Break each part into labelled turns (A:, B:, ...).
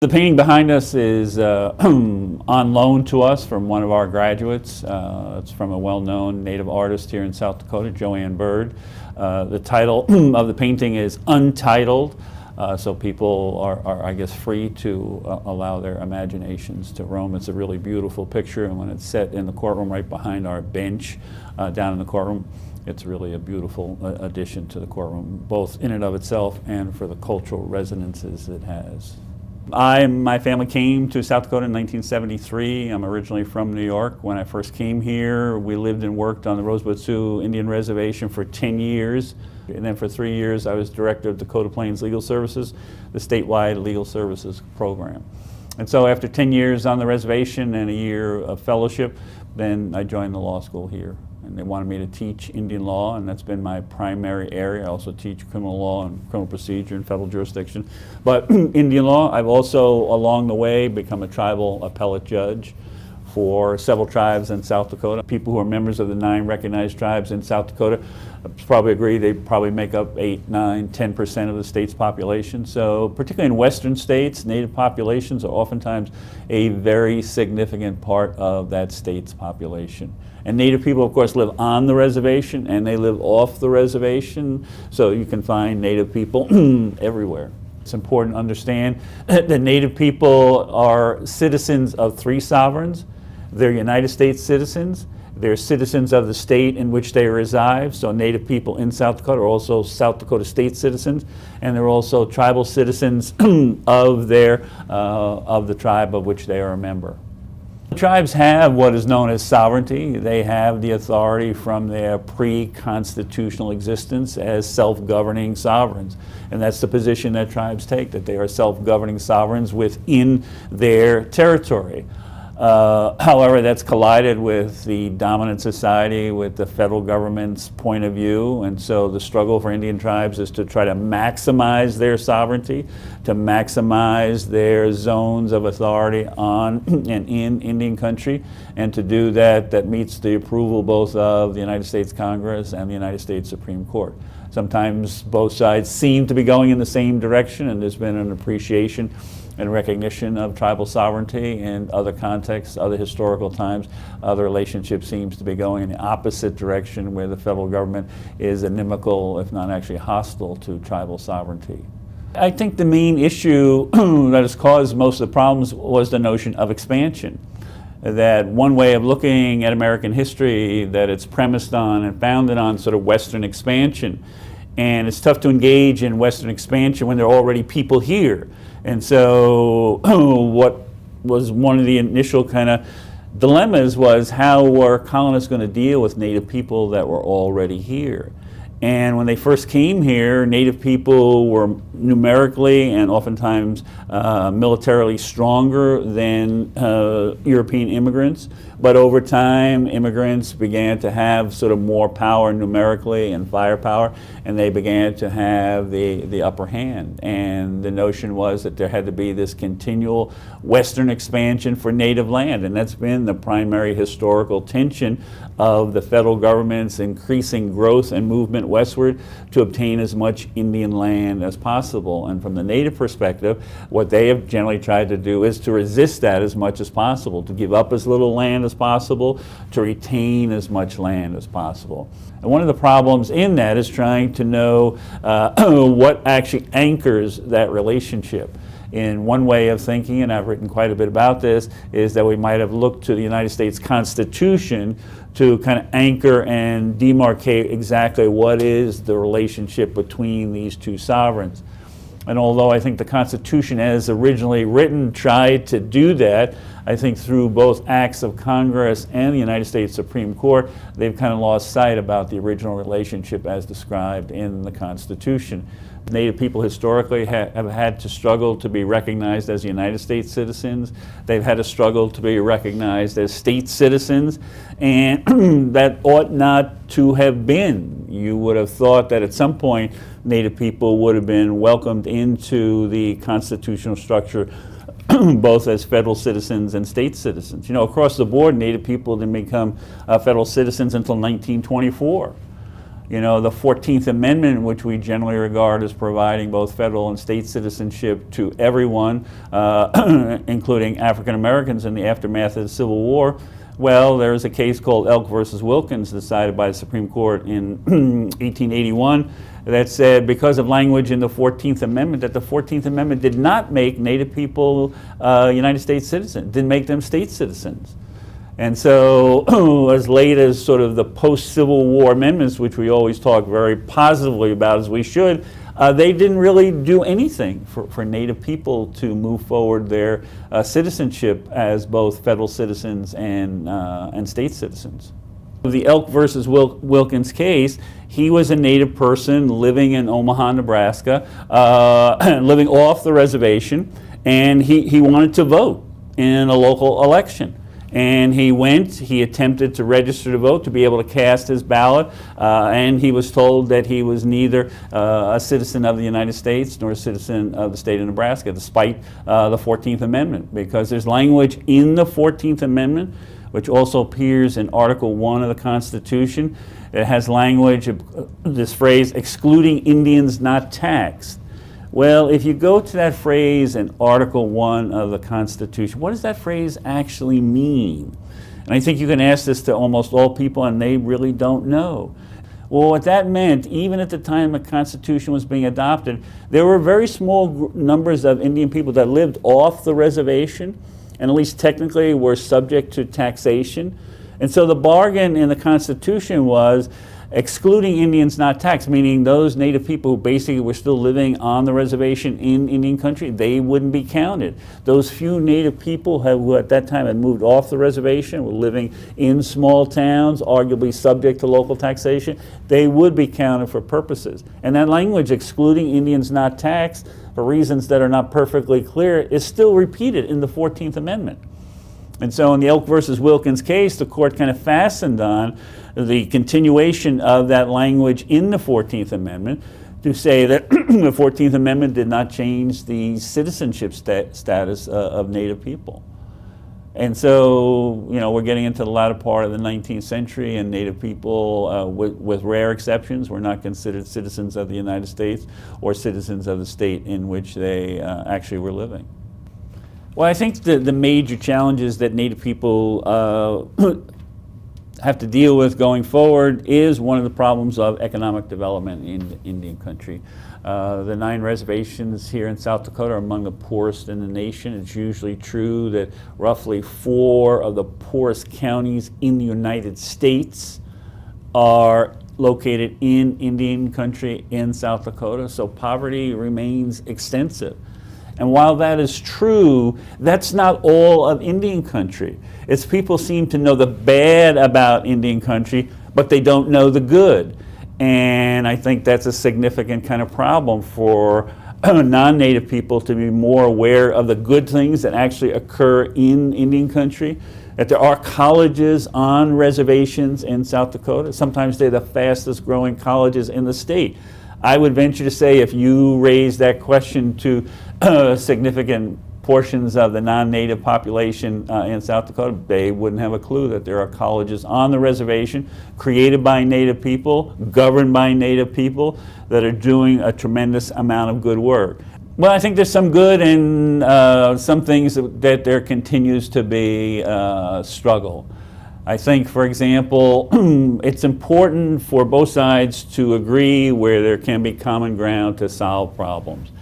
A: The painting behind us is on loan to us from one of our graduates. It's from a well-known native artist here in South Dakota, Joanne Bird. The title of the painting is Untitled, so people are, I guess, free to allow their imaginations to roam. It's a really beautiful picture, and when it's set in the courtroom right behind our bench down in the courtroom, it's really a beautiful addition to the courtroom, both in and of itself and for the cultural resonances it has. My family came to South Dakota in 1973. I'm originally from New York. When I first came here, we lived and worked on the Rosebud Sioux Indian Reservation for 10 years. And then for 3 years, I was director of Dakota Plains Legal Services, the statewide legal services program. And so after 10 years on the reservation and a year of fellowship, then I joined the law school here. And they wanted me to teach Indian law, and that's been my primary area. I also teach criminal law and criminal procedure and federal jurisdiction. But Indian law, I've also, along the way, become a tribal appellate judge for several tribes in South Dakota. People who are members of the 9 recognized tribes in South Dakota probably agree they probably make up 8, 9, 10% of the state's population. So particularly in western states, native populations are oftentimes a very significant part of that state's population. And native people, of course, live on the reservation and they live off the reservation, so you can find native people everywhere. It's important to understand that native people are citizens of 3 sovereigns. They're United States citizens. They're citizens of the state in which they reside. So native people in South Dakota are also South Dakota state citizens, and they're also tribal citizens of the tribe of which they are a member. Tribes have what is known as sovereignty. They have the authority from their pre-constitutional existence as self-governing sovereigns. And that's the position that tribes take, that they are self-governing sovereigns within their territory. However, that's collided with the dominant society, with the federal government's point of view, and so the struggle for Indian tribes is to try to maximize their sovereignty, to maximize their zones of authority on and in Indian country, and to do that, that meets the approval both of the United States Congress and the United States Supreme Court. Sometimes both sides seem to be going in the same direction, and there's been an appreciation and recognition of tribal sovereignty in other contexts, other historical times. Other relationships seems to be going in the opposite direction, where the federal government is inimical, if not actually hostile, to tribal sovereignty. I think the main issue that has caused most of the problems was the notion of expansion. That one way of looking at American history, that it's premised on and founded on sort of Western expansion. And it's tough to engage in Western expansion when there are already people here. And so what was one of the initial kind of dilemmas was, how were colonists going to deal with native people that were already here? And when they first came here, native people were numerically and oftentimes militarily stronger than European immigrants. But over time, immigrants began to have sort of more power numerically and firepower, and they began to have the upper hand. And the notion was that there had to be this continual Western expansion for native land, and that's been the primary historical tension of the federal government's increasing growth and movement westward to obtain as much Indian land as possible. And from the native perspective, what they have generally tried to do is to resist that as much as possible, to give up as little land as possible, to retain as much land as possible. And one of the problems in that is trying to know what actually anchors that relationship. In one way of thinking, and I've written quite a bit about this, is that we might have looked to the United States Constitution to kind of anchor and demarcate exactly what is the relationship between these 2 sovereigns. And although I think the Constitution as originally written tried to do that, I think through both acts of Congress and the United States Supreme Court, they've kind of lost sight about the original relationship as described in the Constitution. Native people historically have had to struggle to be recognized as United States citizens. They've had to struggle to be recognized as state citizens, and that ought not to have been. You would have thought that at some point Native people would have been welcomed into the constitutional structure both as federal citizens and state citizens. You know, across the board, Native people didn't become federal citizens until 1924. You know, the 14th Amendment, which we generally regard as providing both federal and state citizenship to everyone, including African Americans in the aftermath of the Civil War. Well, there's a case called Elk versus Wilkins decided by the Supreme Court in 1881 that said because of language in the 14th Amendment that the 14th Amendment did not make Native people United States citizens, didn't make them state citizens. And so as late as sort of the post-Civil War amendments, which we always talk very positively about as we should, they didn't really do anything for Native people to move forward their citizenship as both federal citizens and state citizens. The Elk versus Wilkins case, he was a Native person living in Omaha, Nebraska, living off the reservation, and he wanted to vote in a local election. And he attempted to register to vote to be able to cast his ballot, and he was told that he was neither a citizen of the United States nor a citizen of the state of Nebraska, despite the 14th Amendment, because there's language in the 14th Amendment, which also appears in Article 1 of the Constitution. It has language, this phrase, excluding Indians not taxed. Well, if you go to that phrase in Article 1 of the Constitution, what does that phrase actually mean? And I think you can ask this to almost all people, and they really don't know. Well, what that meant, even at the time the Constitution was being adopted, there were very small numbers of Indian people that lived off the reservation, and at least technically were subject to taxation. And so the bargain in the Constitution was excluding Indians not taxed, meaning those Native people who basically were still living on the reservation in Indian country, they wouldn't be counted. Those few Native people who at that time had moved off the reservation, were living in small towns, arguably subject to local taxation, they would be counted for purposes. And that language, excluding Indians not taxed, for reasons that are not perfectly clear, is still repeated in the 14th Amendment. And so in the Elk versus Wilkins case, the court kind of fastened on the continuation of that language in the 14th Amendment to say that the 14th Amendment did not change the citizenship status of Native people. And so, you know, we're getting into the latter part of the 19th century, and Native people, with rare exceptions, were not considered citizens of the United States or citizens of the state in which they actually were living. Well, I think the major challenges that Native people have to deal with going forward is one of the problems of economic development in Indian country. The 9 reservations here in South Dakota are among the poorest in the nation. It's usually true that roughly 4 of the poorest counties in the United States are located in Indian country in South Dakota, so poverty remains extensive. And while that is true, that's not all of Indian country. It's people seem to know the bad about Indian country, but they don't know the good. And I think that's a significant kind of problem for non-Native people to be more aware of the good things that actually occur in Indian country. That there are colleges on reservations in South Dakota. Sometimes they're the fastest growing colleges in the state. I would venture to say if you raise that question to significant portions of the non-Native population in South Dakota, they wouldn't have a clue that there are colleges on the reservation created by Native people, governed by Native people, that are doing a tremendous amount of good work. Well, I think there's some good and some things that there continues to be struggle. I think, for example, it's important for both sides to agree where there can be common ground to solve problems.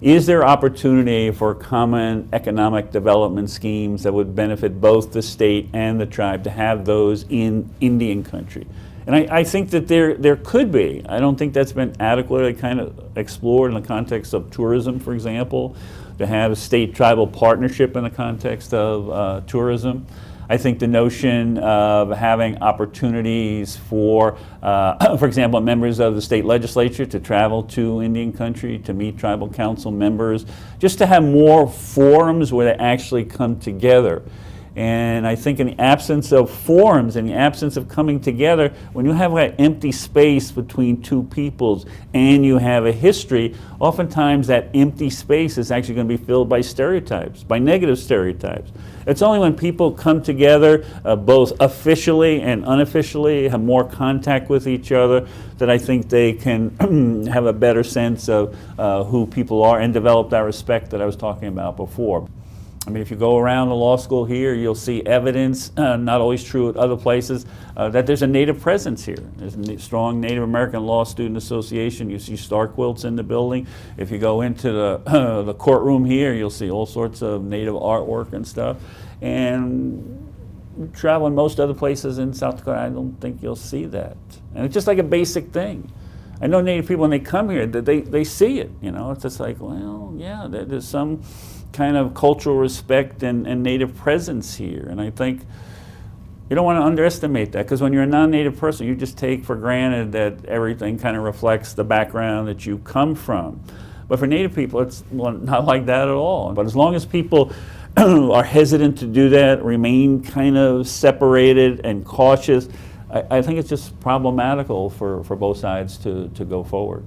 A: Is there opportunity for common economic development schemes that would benefit both the state and the tribe to have those in Indian country? And I think that there could be. I don't think that's been adequately kind of explored in the context of tourism, for example, to have a state-tribal partnership in the context of tourism. I think the notion of having opportunities for example, members of the state legislature to travel to Indian country, to meet tribal council members, just to have more forums where they actually come together. And I think in the absence of forums, in the absence of coming together, when you have that empty space between two peoples and you have a history, oftentimes that empty space is actually going to be filled by stereotypes, by negative stereotypes. It's only when people come together, both officially and unofficially, have more contact with each other, that I think they can have a better sense of who people are and develop that respect that I was talking about before. I mean, if you go around the law school here, you'll see evidence, not always true at other places, that there's a Native presence here. There's a strong Native American Law Student Association. You see star quilts in the building. If you go into the courtroom here, you'll see all sorts of Native artwork and stuff. And travel in most other places in South Dakota, I don't think you'll see that. And it's just like a basic thing. I know Native people, when they come here, they see it. You know, it's just like, well, yeah, there's some kind of cultural respect and Native presence here. And I think you don't want to underestimate that, because when you're a non-Native person, you just take for granted that everything kind of reflects the background that you come from. But for Native people, it's not like that at all. But as long as people are hesitant to do that, remain kind of separated and cautious, I think it's just problematical for both sides to go forward.